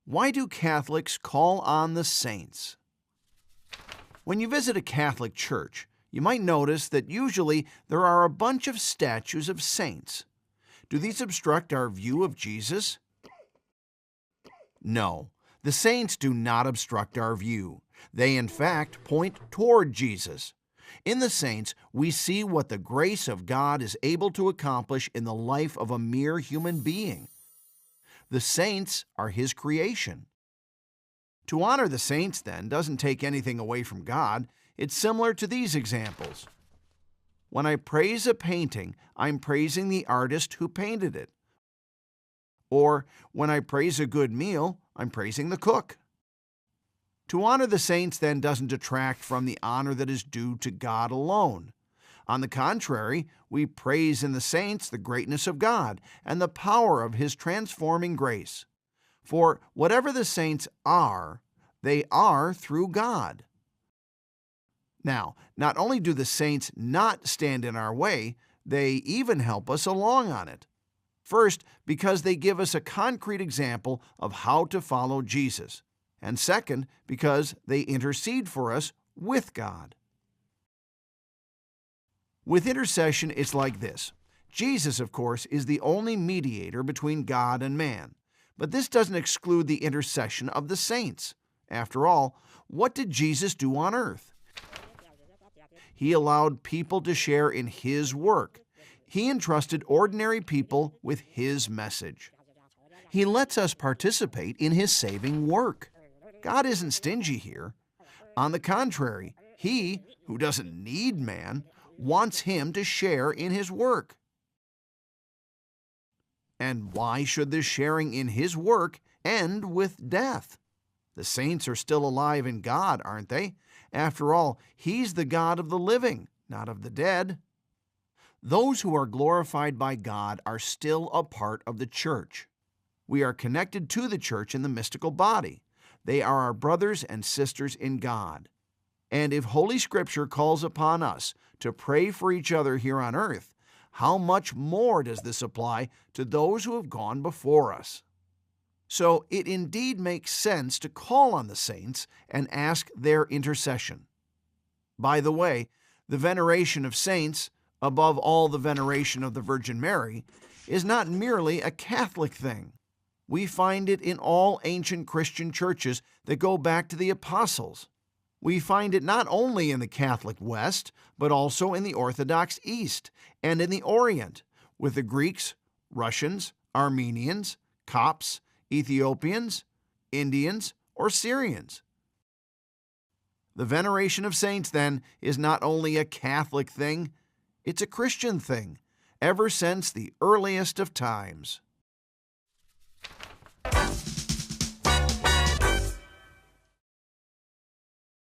Why do Catholics call on the saints? When you visit a Catholic church, you might notice that usually there are a bunch of statues of saints. Do these obstruct our view of Jesus? No, the saints do not obstruct our view. They, in fact, point toward Jesus. In the saints, we see what the grace of God is able to accomplish in the life of a mere human being. The saints are His creation. To honor the saints, then, doesn't take anything away from God. It's similar to these examples. When I praise a painting, I'm praising the artist who painted it. Or when I praise a good meal, I'm praising the cook. To honor the saints, then, doesn't detract from the honor that is due to God alone. On the contrary, we praise in the saints the greatness of God and the power of His transforming grace. For whatever the saints are, they are through God. Now, not only do the saints not stand in our way, they even help us along on it. First, because they give us a concrete example of how to follow Jesus. And second, because they intercede for us with God. With intercession, it's like this. Jesus, of course, is the only mediator between God and man. But this doesn't exclude the intercession of the saints. After all, what did Jesus do on earth? He allowed people to share in His work. He entrusted ordinary people with His message. He lets us participate in His saving work. God isn't stingy here. On the contrary, He, who doesn't need man, wants him to share in His work. And why should this sharing in His work end with death? The saints are still alive in God, aren't they? After all, He's the God of the living, not of the dead. Those who are glorified by God are still a part of the church. We are connected to the church in the mystical body. They are our brothers and sisters in God. And if Holy Scripture calls upon us to pray for each other here on earth, how much more does this apply to those who have gone before us? So it indeed makes sense to call on the saints and ask their intercession. By the way, the veneration of saints, above all the veneration of the Virgin Mary, is not merely a Catholic thing. We find it in all ancient Christian churches that go back to the apostles. We find it not only in the Catholic West, but also in the Orthodox East and in the Orient, with the Greeks, Russians, Armenians, Copts, Ethiopians, Indians, or Syrians. The veneration of saints, then, is not only a Catholic thing, it's a Christian thing, ever since the earliest of times.